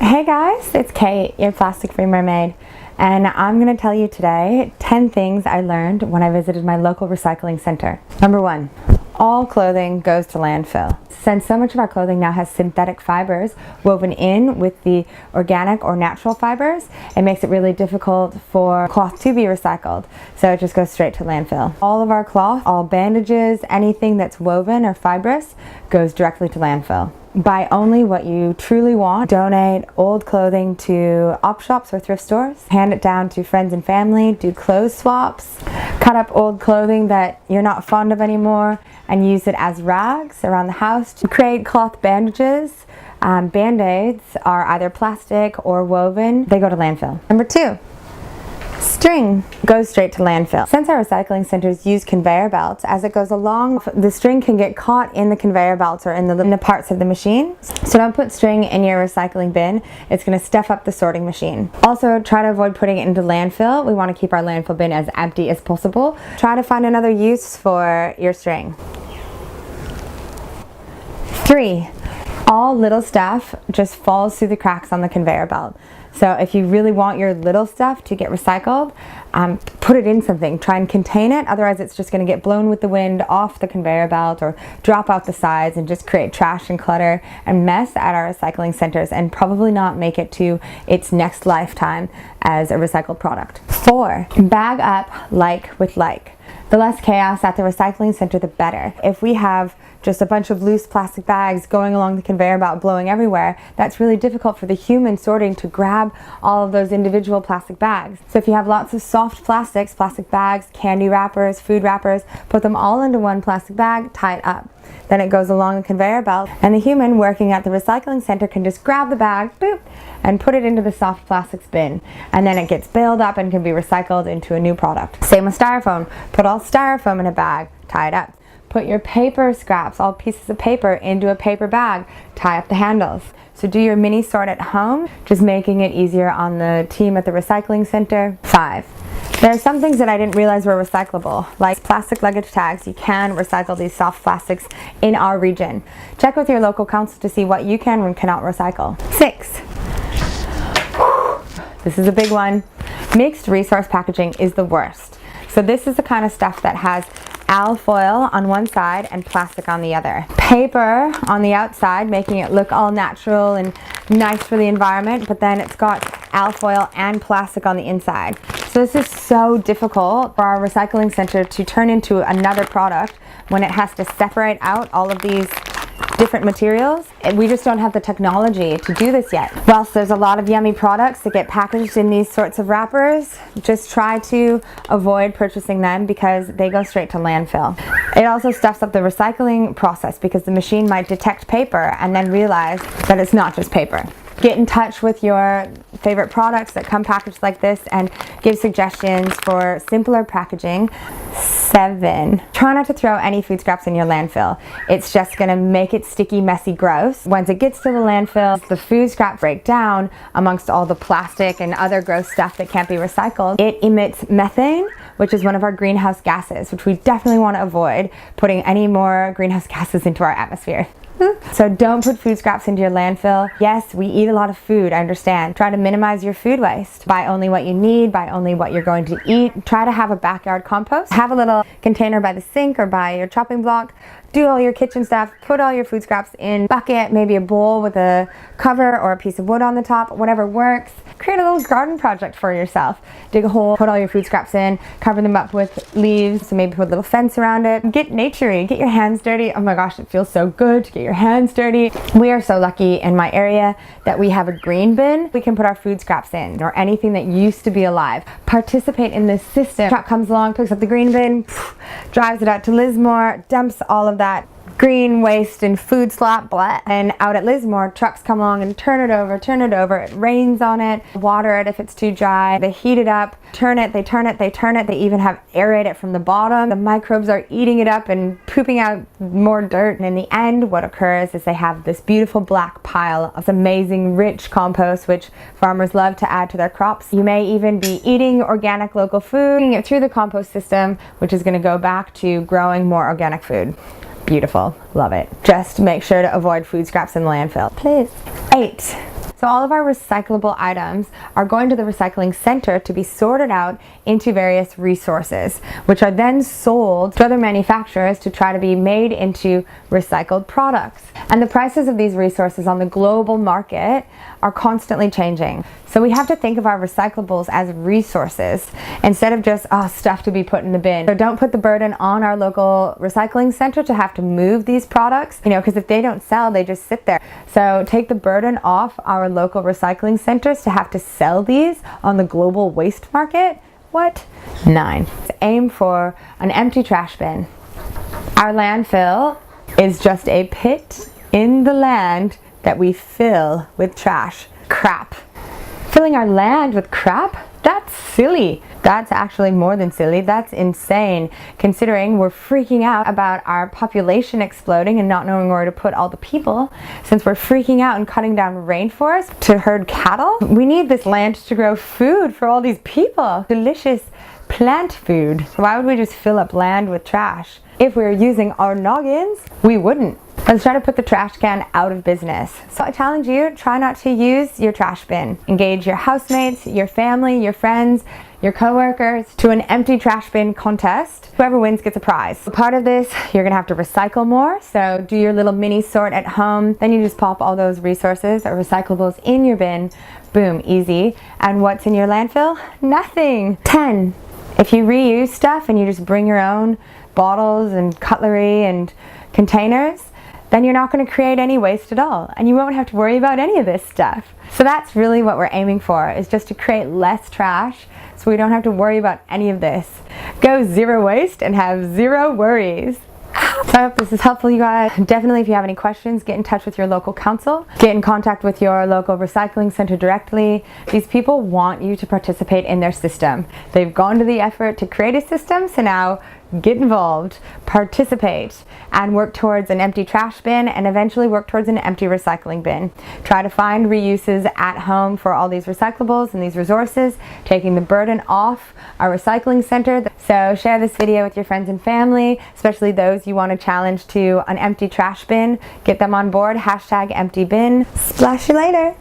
Hey guys, it's Kate, your plastic-free mermaid, and I'm going to tell you today 10 things I learned when I visited my local recycling center. Number 1, all clothing goes to landfill. Since so much of our clothing now has synthetic fibers woven in with the organic or natural fibers, it makes it really difficult for cloth to be recycled, so it just goes straight to landfill. All of our cloth, all bandages, anything that's woven or fibrous goes directly to landfill. Buy only what you truly want. Donate old clothing to op shops or thrift stores. Hand it down to friends and family. Do clothes swaps. Cut up old clothing that you're not fond of anymore and use it as rags around the house. Create cloth bandages. Band-aids are either plastic or woven. They go to landfill. Number 2. String goes straight to landfill. Since our recycling centers use conveyor belts, as it goes along, the string can get caught in the conveyor belts or in the parts of the machine. So don't put string in your recycling bin. It's going to stuff up the sorting machine. Also, try to avoid putting it into landfill. We want to keep our landfill bin as empty as possible. Try to find another use for your string. 3. All little stuff just falls through the cracks on the conveyor belt. So if you really want your little stuff to get recycled, put it in something. Try and contain it, otherwise it's just going to get blown with the wind off the conveyor belt or drop out the sides and just create trash and clutter and mess at our recycling centers and probably not make it to its next lifetime as a recycled product. 4. Bag up like with like. The less chaos at the recycling center, the better. If we have just a bunch of loose plastic bags going along the conveyor belt blowing everywhere, that's really difficult for the human sorting to grab all of those individual plastic bags. So if you have lots of soft plastics, plastic bags, candy wrappers, food wrappers, put them all into one plastic bag, tie it up. Then it goes along the conveyor belt and the human working at the recycling center can just grab the bag, boop, and put it into the soft plastics bin. And then it gets baled up and can be recycled into a new product. Same with styrofoam. Put all styrofoam in a bag, tie it up. Put your paper scraps, all pieces of paper, into a paper bag, tie up the handles. So do your mini sort at home, just making it easier on the team at the recycling center. 5. There are some things that I didn't realize were recyclable, like plastic luggage tags. You can recycle these soft plastics in our region. Check with your local council to see what you can and cannot recycle. 6. This is a big one. Mixed resource packaging is the worst. So this is the kind of stuff that has alfoil on one side and plastic on the other. Paper on the outside, making it look all natural and nice for the environment, but then it's got alfoil and plastic on the inside. So this is so difficult for our recycling center to turn into another product when it has to separate out all of these different materials. We just don't have the technology to do this yet. Whilst there's a lot of yummy products that get packaged in these sorts of wrappers, just try to avoid purchasing them because they go straight to landfill. It also stuffs up the recycling process because the machine might detect paper and then realize that it's not just paper. Get in touch with your favorite products that come packaged like this and give suggestions for simpler packaging. 7. Try not to throw any food scraps in your landfill. It's just going to make it sticky, messy, gross. Once it gets to the landfill, the food scraps break down amongst all the plastic and other gross stuff that can't be recycled. It emits methane, which is one of our greenhouse gases, which we definitely want to avoid putting any more greenhouse gases into our atmosphere. So don't put food scraps into your landfill. Yes, we eat a lot of food, I understand. Try to minimize your food waste. Buy only what you need, buy only what you're going to eat. Try to have a backyard compost. Have a little container by the sink or by your chopping block. Do all your kitchen stuff, put all your food scraps in a bucket, maybe a bowl with a cover or a piece of wood on the top, whatever works. Create a little garden project for yourself. Dig a hole, put all your food scraps in, cover them up with leaves, so maybe put a little fence around it. Get naturey, get your hands dirty. Oh my gosh, it feels so good to get your hands dirty. We are so lucky in my area that we have a green bin we can put our food scraps in, or anything that used to be alive. Participate in this system. Truck comes along, picks up the green bin, drives it out to Lismore, dumps all of that green waste and food slop, blah. And out at Lismore, trucks come along and turn it over, it rains on it, water it if it's too dry, they heat it up, turn it, they even have aerate it from the bottom. The microbes are eating it up and pooping out more dirt, and in the end what occurs is they have this beautiful black pile of amazing rich compost which farmers love to add to their crops. You may even be eating organic local food, getting it through the compost system, which is going to go back to growing more organic food. Beautiful. Love it. Just make sure to avoid food scraps in the landfill, please. 8. So all of our recyclable items are going to the recycling center to be sorted out into various resources, which are then sold to other manufacturers to try to be made into recycled products. And the prices of these resources on the global market are constantly changing. So we have to think of our recyclables as resources instead of just stuff to be put in the bin. So don't put the burden on our local recycling center to have to move these products, because if they don't sell, they just sit there. So take the burden off our local recycling centers to have to sell these on the global waste market. What? 9. Aim for an empty trash bin. Our landfill is just a pit in the land that we fill with trash. Crap. Filling our land with crap? That's silly. That's actually more than silly. That's insane, considering we're freaking out about our population exploding and not knowing where to put all the people. Since we're freaking out and cutting down rainforests to herd cattle, we need this land to grow food for all these people. Delicious plant food. Why would we just fill up land with trash? If we were using our noggins, we wouldn't. Let's try to put the trash can out of business. So I challenge you, try not to use your trash bin. Engage your housemates, your family, your friends, your coworkers to an empty trash bin contest. Whoever wins gets a prize. Part of this, you're gonna have to recycle more. So do your little mini sort at home. Then you just pop all those resources or recyclables in your bin. Boom, easy. And what's in your landfill? Nothing. 10. If you reuse stuff and you just bring your own bottles and cutlery and containers, then you're not going to create any waste at all, and you won't have to worry about any of this stuff. So that's really what we're aiming for, is just to create less trash so we don't have to worry about any of this. Go zero waste and have zero worries. So I hope this is helpful, you guys. Definitely, if you have any questions, get in touch with your local council. Get in contact with your local recycling center directly. These people want you to participate in their system. They've gone to the effort to create a system, so now get involved, participate, and work towards an empty trash bin and eventually work towards an empty recycling bin. Try to find reuses at home for all these recyclables and these resources, taking the burden off our recycling center. So share this video with your friends and family, especially those you want to challenge to an empty trash bin. Get them on board, #empty bin. Splash you later.